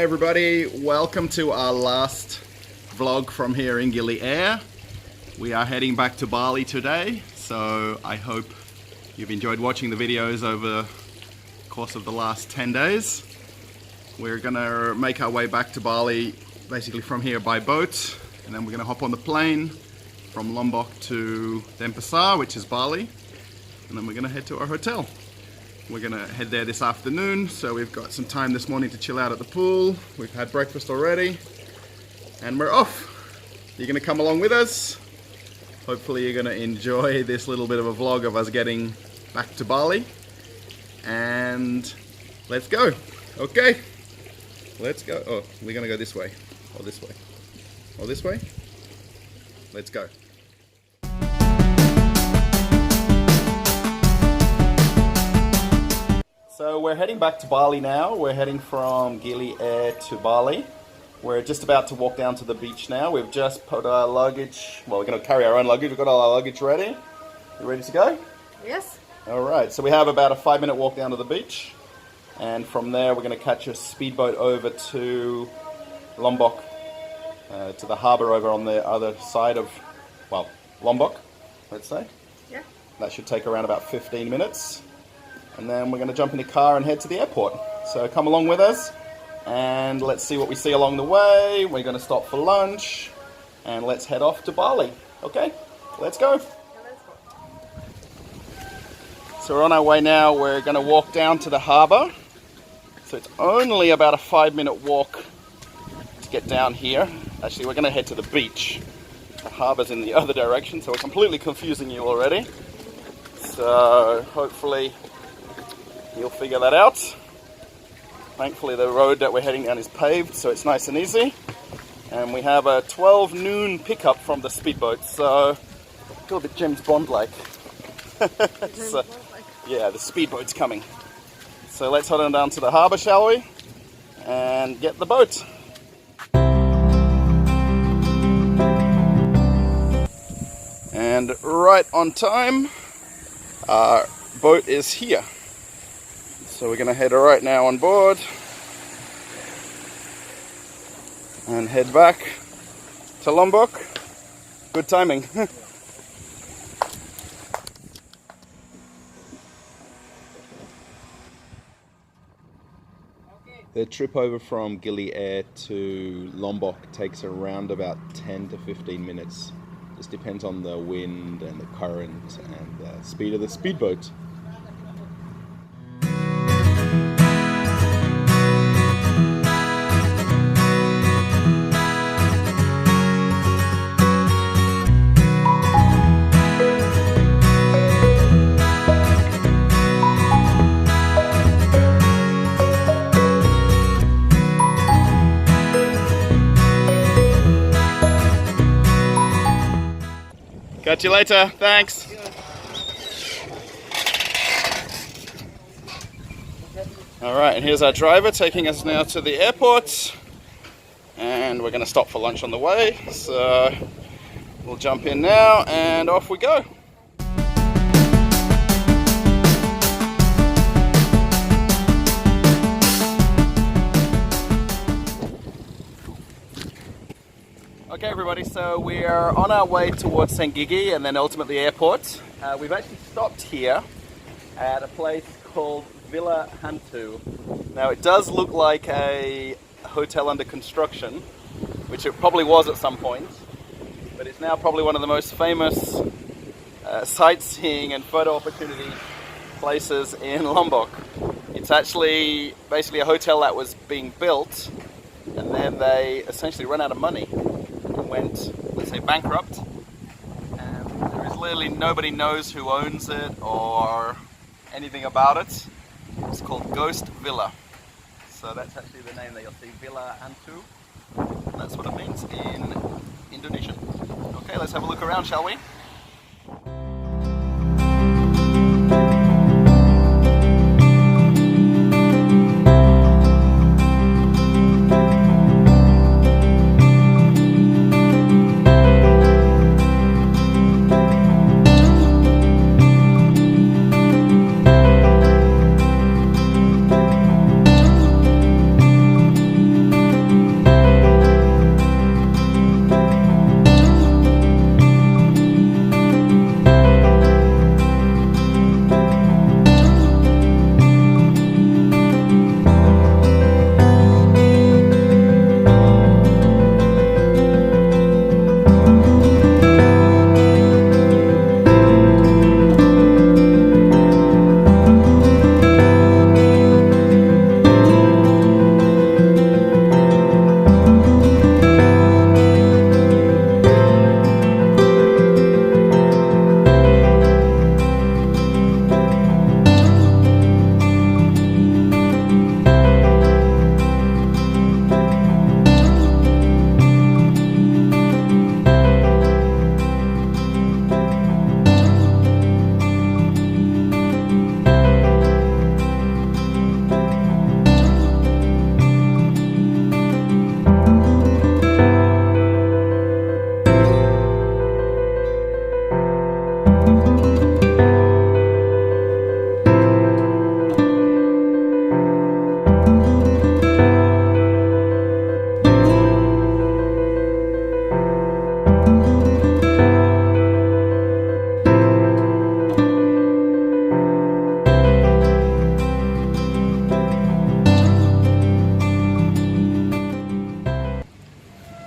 everybody, welcome to our last vlog from here in Gili Air. We are heading back to Bali today, so I hope you've enjoyed watching the videos over the course of the last 10 days. We're gonna make our way back to Bali basically from here by boat, and then we're gonna hop on the plane from Lombok to Denpasar, which is Bali, and then we're gonna head to our hotel. We're gonna head there this afternoon, so we've got some time this morning to chill out at the pool. We've had breakfast already, and we're off. You're gonna come along with us. Hopefully you're gonna enjoy this little bit of a vlog of us getting back to Bali. And let's go. Okay, let's go. Oh, we're gonna go this way, or this way, or this way. Let's go. So we're heading back to Bali now. We're heading from Gili Air to Bali. We're just about to walk down to the beach now. We've just put our luggage, well, we're going to carry our own luggage. We've got all our luggage ready. You ready to go? Yes. All right, so we have about a 5-minute walk down to the beach. And from there, we're going to catch a speedboat over to Lombok, to the harbour over on the other side of, well, Lombok, let's say. Yeah. That should take around about 15 minutes. And then we're going to jump in the car and head to the airport. So come along with us and let's see what we see along the way. We're going to stop for lunch and let's head off to Bali. Okay, let's go. So we're on our way now. We're going to walk down to the harbour. So it's only about a 5-minute walk to get down here. Actually, we're going to head to the beach. The harbour's in the other direction, so we're completely confusing you already. So hopefully you'll figure that out. Thankfully the road that we're heading down is paved, so it's nice and easy. And we have a 12 noon pickup from the speedboat, so a little bit James Bond-like. So, yeah, the speedboat's coming. So let's head on down to the harbour, shall we? And get the boat. And right on time, our boat is here. So we're going to head right now on board and head back to Lombok. Good timing. The trip over from Gili Air to Lombok takes around about 10 to 15 minutes. Just depends on the wind and the current and the speed of the speedboat. Catch you later, thanks. Alright, and here's our driver taking us now to the airport. And we're going to stop for lunch on the way. So we'll jump in now and off we go. Okay everybody, so we are on our way towards St. Gigi and then ultimately airport. We've actually stopped here at a place called Villa Hantu. Now it does look like a hotel under construction, which it probably was at some point, but it's now probably one of the most famous sightseeing and photo opportunity places in Lombok. It's actually basically a hotel that was being built and then they essentially ran out of money. Went, let's say, bankrupt, and there is literally nobody knows who owns it or anything about it. It's called Ghost Villa, so that's actually the name that you'll see, Villa Hantu. That's what it means in Indonesian. Okay, let's have a look around, shall we?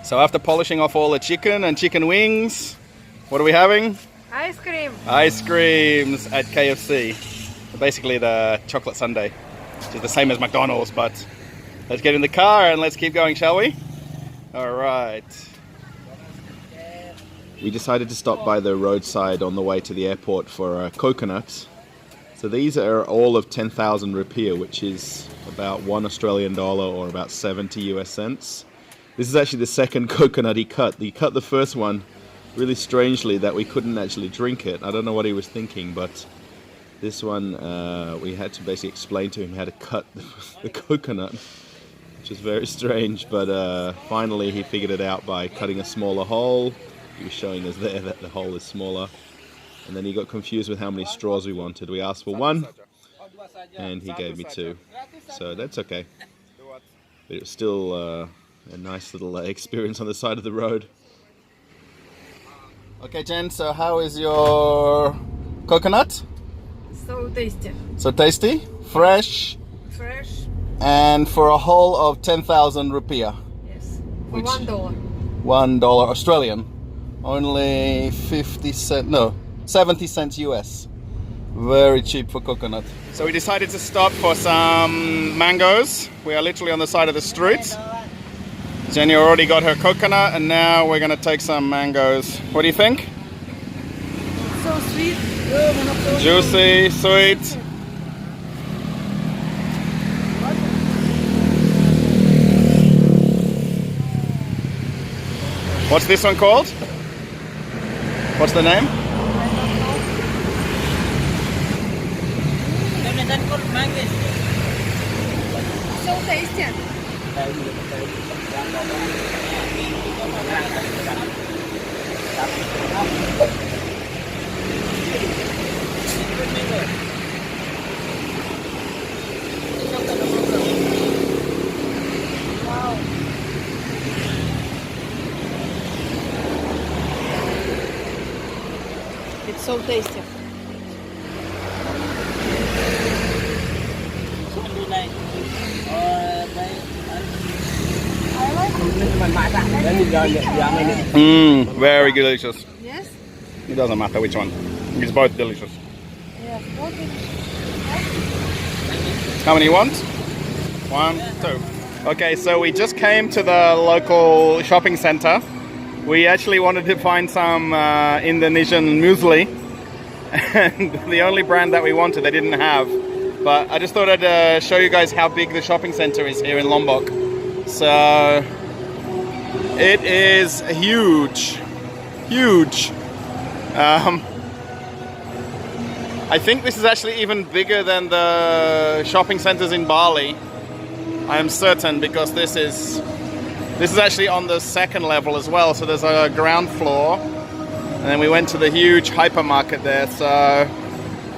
So after polishing off all the chicken and chicken wings, what are we having? Ice cream. Ice creams at KFC. So basically the chocolate sundae, which is the same as McDonald's, but let's get in the car and let's keep going, shall we? All right. We decided to stop by the roadside on the way to the airport for coconuts. So these are all of 10,000 rupiah, which is about $1 Australian or about 70 US cents. This is actually the second coconut he cut. He cut the first one really strangely that we couldn't actually drink it. I don't know what he was thinking, but this one we had to basically explain to him how to cut the coconut, which is very strange, but finally he figured it out by cutting a smaller hole. He was showing us there that the hole is smaller, and then he got confused with how many straws we wanted. We asked for one and he gave me two, so that's okay, but it was still a nice little experience on the side of the road. Okay, Jen, so how is your coconut? So tasty. So tasty, fresh, and for a whole of 10,000 rupiah. Yes. For $1. $1 Australian. Only 70 cents US. Very cheap for coconut. So we decided to stop for some mangoes. We are literally on the side of the street. Jenny already got her coconut, and now we're going to take some mangoes. What do you think? So sweet. Juicy, sweet. What's this one called? What's the name? So tasty. Wow. It's so tasty. Very delicious. Yes? It doesn't matter which one. It's both delicious. Yeah, both delicious. How many you want? 1, 2. Okay, so we just came to the local shopping center. We actually wanted to find some Indonesian muesli, and the only brand that we wanted they didn't have. But I just thought I'd show you guys how big the shopping center is here in Lombok. So it is huge, huge. I think this is actually even bigger than the shopping centers in Bali. I am certain, because this is actually on the second level as well. So there's a ground floor, and then we went to the huge hypermarket there. So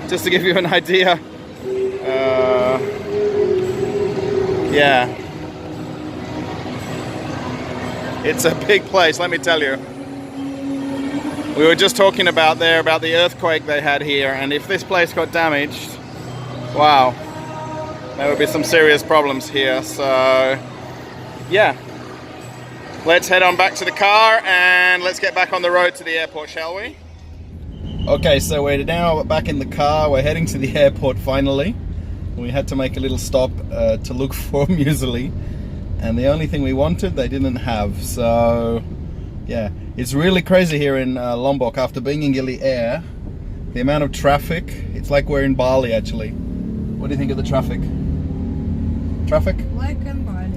just to give you an idea, yeah, it's a big place, let me tell you. We were just talking about the earthquake they had here, and if this place got damaged, wow, there would be some serious problems here. So yeah, let's head on back to the car and let's get back on the road to the airport, shall we? Okay, so we're now back in the car. We're heading to the airport finally. We had to make a little stop to look for muesli, and the only thing we wanted they didn't have. So yeah, it's really crazy here in Lombok. After being in Gili Air, the amount of traffic, it's like we're in Bali actually. What do you think of the traffic? Traffic? Like in Bali.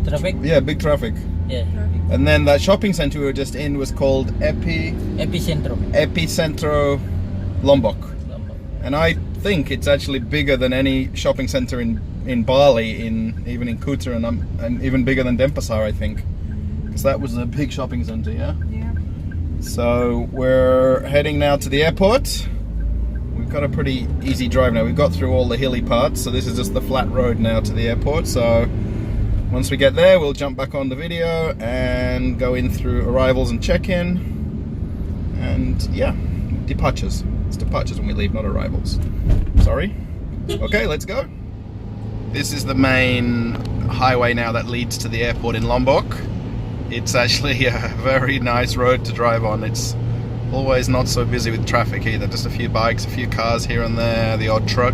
Traffic? Yeah, big traffic. Yeah. And then that shopping center we were just in was called Epicentro Lombok. And I think it's actually bigger than any shopping center in Bali, even in Kuta, and even bigger than Denpasar, I think. Because that was a big shopping center, yeah? Yeah. So we're heading now to the airport. We've got a pretty easy drive now. We've got through all the hilly parts, so this is just the flat road now to the airport. So once we get there, we'll jump back on the video and go in through arrivals and check-in. And yeah, departures. It's departures when we leave, not arrivals. Sorry. Okay, let's go. This is the main highway now that leads to the airport in Lombok. it's actually a very nice road to drive on. It's always not so busy with traffic either. Just a few bikes, a few cars here and there, the odd truck.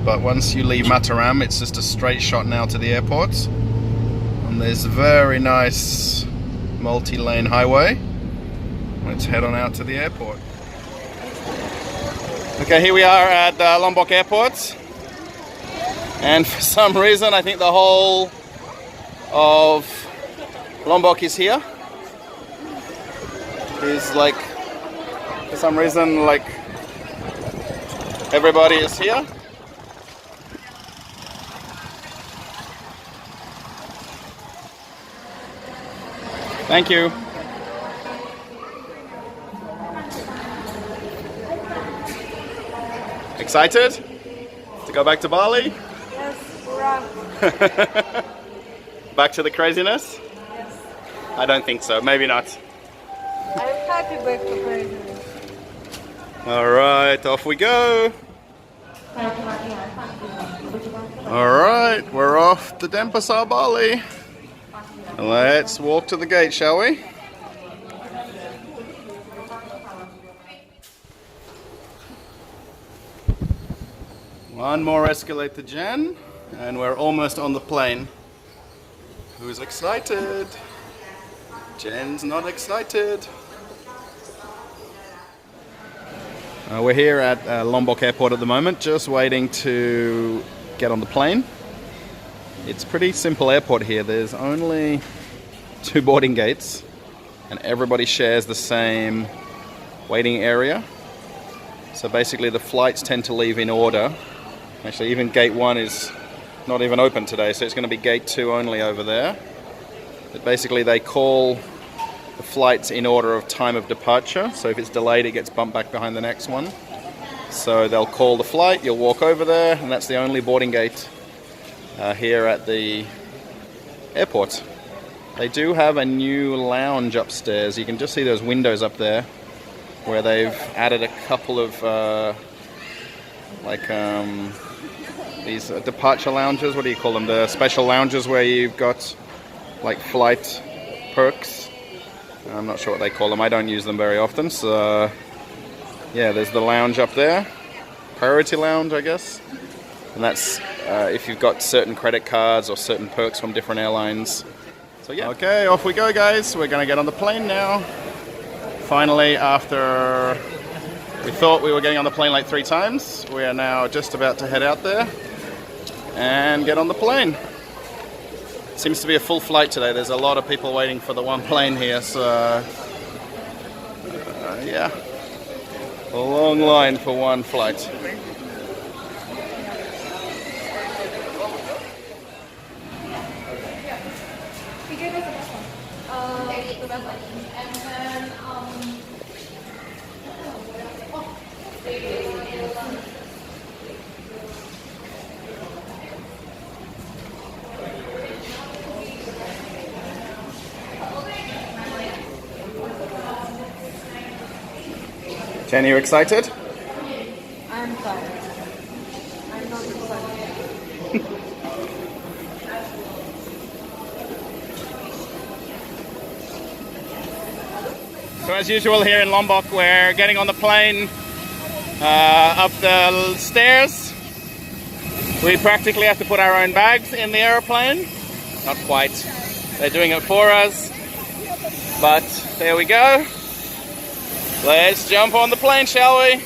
But once you leave Mataram, it's just a straight shot now to the airport. And there's a very nice multi-lane highway. Let's head on out to the airport. Okay, here we are at Lombok Airport. And for some reason, I think the whole of Lombok is here. Is like, for some reason, like everybody is here. Thank you. Excited to go back to Bali? Yes, hurrah. Back to the craziness? Yes. I don't think so. Maybe not. I'm happy back to craziness. Alright, off we go. Alright, we're off to Denpasar, Bali. Let's walk to the gate, shall we? One more escalator, Jen, and we're almost on the plane. Who's excited? Jen's not excited. We're here at Lombok Airport at the moment, just waiting to get on the plane. It's a pretty simple airport here. There's only 2 boarding gates and everybody shares the same waiting area. So basically the flights tend to leave in order. Actually, even gate 1 is not even open today, so it's going to be gate 2 only over there. But basically they call the flights in order of time of departure. So if it's delayed, it gets bumped back behind the next one. So they'll call the flight, you'll walk over there, and that's the only boarding gate here at the airport. They do have a new lounge upstairs. You can just see those windows up there where they've added a couple of these departure lounges. What do you call them? The special lounges where you've got like flight perks. I'm not sure what they call them. I don't use them very often. So yeah, there's the lounge up there. Priority lounge, I guess. And that's if you've got certain credit cards or certain perks from different airlines. So yeah. Okay, off we go, guys. We're going to get on the plane now. Finally, after we thought we were getting on the plane like 3 times, we are now just about to head out there and get on the plane. Seems to be a full flight today. There's a lot of people waiting for the one plane here, so yeah, a long line for one flight. Jen, are you excited? I'm tired. I'm not excited. So as usual here in Lombok, we're getting on the plane up the stairs. We practically have to put our own bags in the aeroplane. Not quite. They're doing it for us. But there we go. Let's jump on the plane, shall we?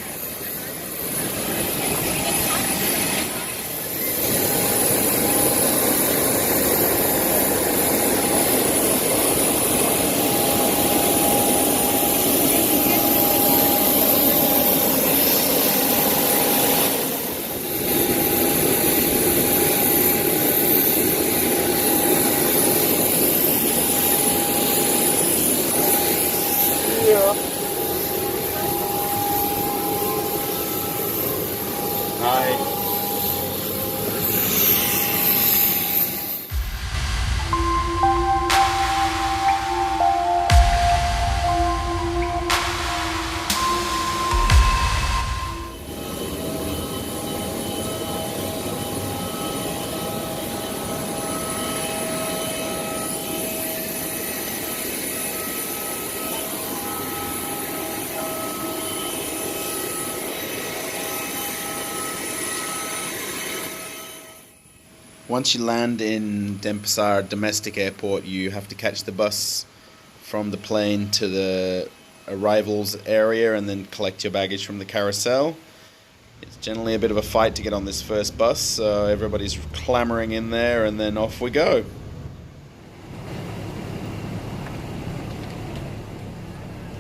Once you land in Denpasar domestic airport, you have to catch the bus from the plane to the arrivals area and then collect your baggage from the carousel. It's generally a bit of a fight to get on this first bus, so everybody's clamoring in there and then off we go.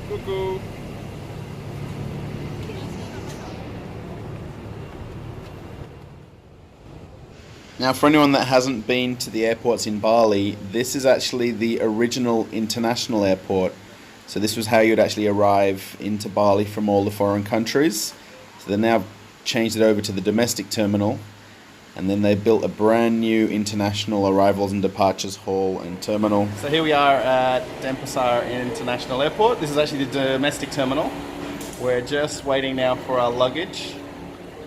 Cuckoo. Now, for anyone that hasn't been to the airports in Bali, this is actually the original international airport. So this was how you'd actually arrive into Bali from all the foreign countries. So they now changed it over to the domestic terminal, and then they built a brand new international arrivals and departures hall and terminal. So here we are at Denpasar International Airport. This is actually the domestic terminal. We're just waiting now for our luggage,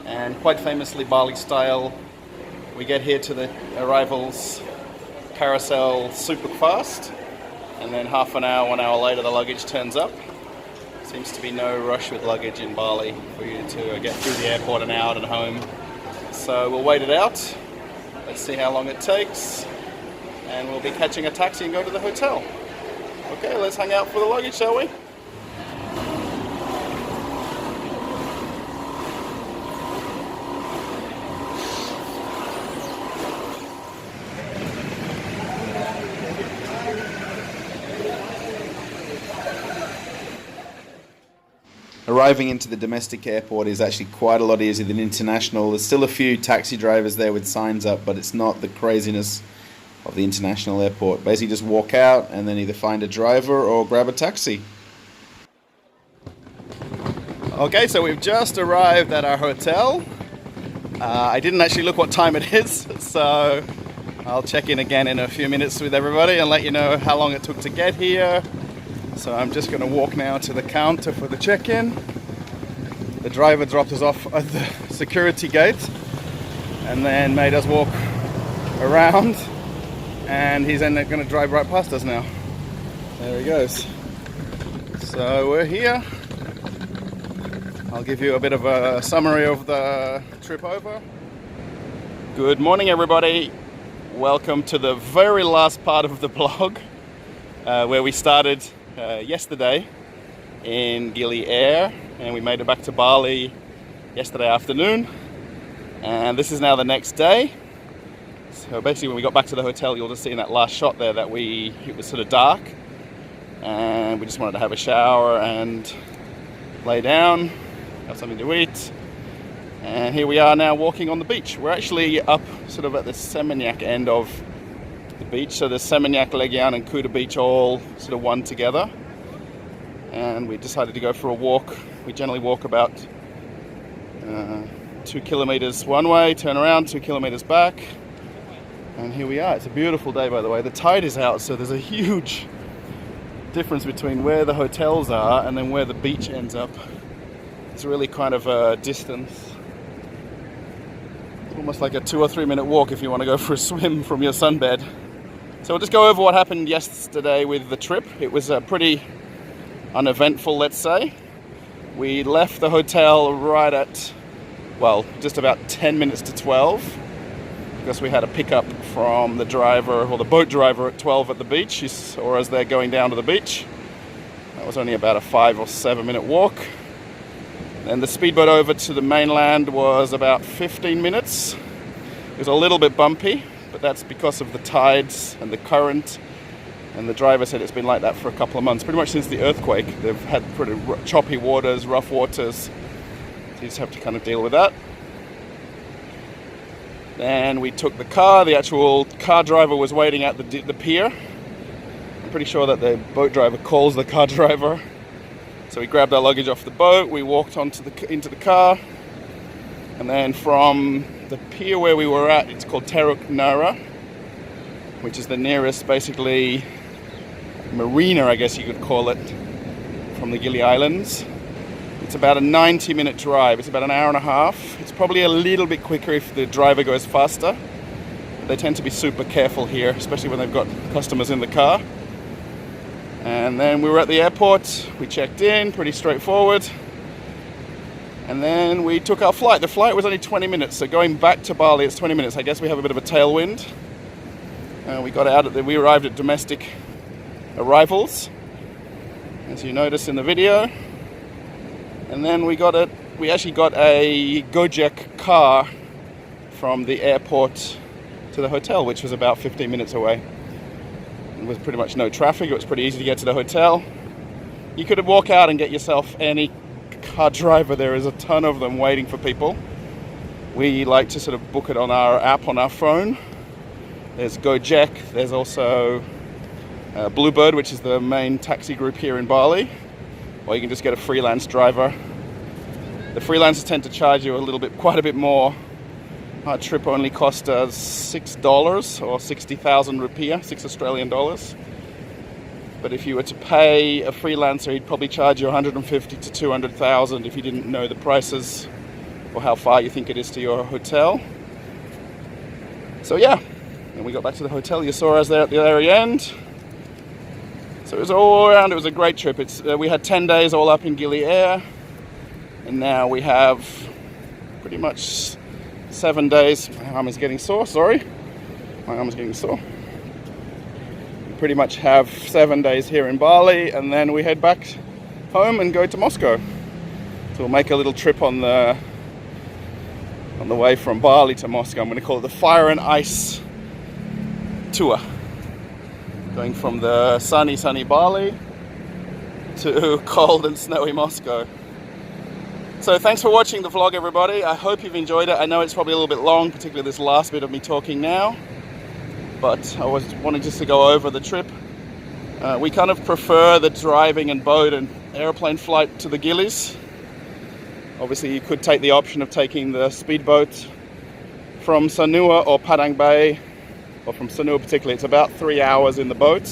and quite famously Bali style, we get here to the arrivals carousel super fast, and then half an hour, 1 hour later the luggage turns up. Seems to be no rush with luggage in Bali for you to get through the airport and out and home. So we'll wait it out. Let's see how long it takes, and we'll be catching a taxi and go to the hotel. Okay, let's hang out for the luggage, shall we? Arriving into the domestic airport is actually quite a lot easier than international. There's still a few taxi drivers there with signs up, but it's not the craziness of the international airport. Basically just walk out and then either find a driver or grab a taxi. Okay, so we've just arrived at our hotel. I didn't actually look what time it is, so I'll check in again in a few minutes with everybody and let you know how long it took to get here. So I'm just going to walk now to the counter for the check-in. The driver dropped us off at the security gate and then made us walk around, and he's then going to drive right past us now. There he goes. So we're here. I'll give you a bit of a summary of the trip over. Good morning, everybody. Welcome to the very last part of the vlog, where we started yesterday in Gili Air, and we made it back to Bali yesterday afternoon, and this is now the next day. So basically when we got back to the hotel, you'll just see in that last shot there that it was sort of dark, and we just wanted to have a shower and lay down, have something to eat, and here we are now walking on the beach. We're actually up sort of at the Seminyak end of the beach, so there's Seminyak, Legian and Kuta Beach all sort of one together, and we decided to go for a walk. We generally walk about 2 kilometers one way, turn around 2 kilometers back, and here we are. It's a beautiful day, by the way. The tide is out, so there's a huge difference between where the hotels are and then where the beach ends up. It's really kind of a distance, almost like a 2 or 3 minute walk if you want to go for a swim from your sunbed. So we'll just go over what happened yesterday with the trip. It was pretty uneventful, let's say. We left the hotel right at, well, just about 10 minutes to 12, because we had a pickup from the driver, or the boat driver, at 12 at the beach, or as they're going down to the beach. That was only about a 5 or 7 minute walk. And the speedboat over to the mainland was about 15 minutes. It was a little bit bumpy, but that's because of the tides and the current. And the driver said it's been like that for a couple of months, pretty much since the earthquake. They've had pretty choppy waters, rough waters. So you just have to kind of deal with that. Then we took the car. The actual car driver was waiting at the pier. I'm pretty sure that the boat driver calls the car driver. So we grabbed our luggage off the boat, we walked into the car, and then from the pier where we were at, it's called Teruk Nara, which is the nearest, basically, marina, I guess you could call it, from the Gili Islands. It's about a 90-minute drive. It's about an hour and a half. It's probably a little bit quicker if the driver goes faster. They tend to be super careful here, especially when they've got customers in the car. And then we were at the airport. We checked in, pretty straightforward. And then we took our flight. The flight was only 20 minutes, so going back to Bali it's 20 minutes. I guess we have a bit of a tailwind. We arrived at domestic arrivals, as you notice in the video. And then we actually got a Gojek car from the airport to the hotel, which was about 15 minutes away. There was pretty much no traffic. It was pretty easy to get to the hotel. You could walk out and get yourself any car driver. There is a ton of them waiting for people. We like to sort of book it on our app on our phone. There's Gojek. There's also Bluebird, which is the main taxi group here in Bali. Or you can just get a freelance driver. The freelancers tend to charge you quite a bit more. Our trip only cost us $6 or 60,000 rupiah, 6 Australian dollars. But if you were to pay a freelancer, he'd probably charge you 150 to 200,000 if you didn't know the prices or how far you think it is to your hotel. So yeah, and we got back to the hotel. You saw us there at the very end. So it was all around, it was a great trip. We had 10 days all up in Gili Air, and now we have pretty much 7 days. My arm is getting sore, sorry. My arm is getting sore. We pretty much have 7 days here in Bali, and then we head back home and go to Moscow. So we'll make a little trip on the way from Bali to Moscow. I'm going to call it the Fire and Ice tour. Going from the sunny Bali to cold and snowy Moscow. So thanks for watching the vlog, everybody. I hope you've enjoyed it. I know it's probably a little bit long, particularly this last bit of me talking now, but I was wanting just to go over the trip. We kind of prefer the driving and boat and airplane flight to the Gilis. Obviously you could take the option of taking the speedboat from Sanur or Padang Bay, or from Sanur particularly. It's about 3 hours in the boat.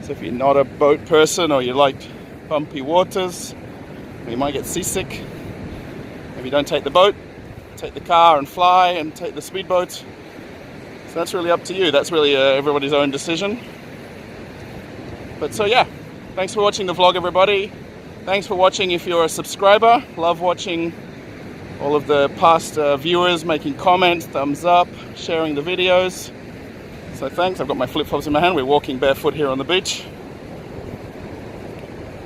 So if you're not a boat person or you like bumpy waters, you might get seasick. If you don't take the boat, take the car and fly, and take the speedboat. So that's really up to you. That's really everybody's own decision. But so yeah, thanks for watching the vlog, everybody. Thanks for watching if you're a subscriber. Love watching all of the past viewers making comments, thumbs up, sharing the videos. So thanks. I've got my flip-flops in my hand. We're walking barefoot here on the beach.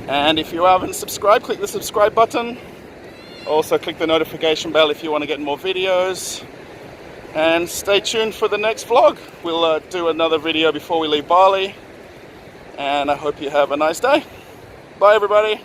And if you haven't subscribed, click the subscribe button. Also click the notification bell if you want to get more videos. And stay tuned for the next vlog. We'll do another video before we leave Bali. And I hope you have a nice day. Bye, everybody.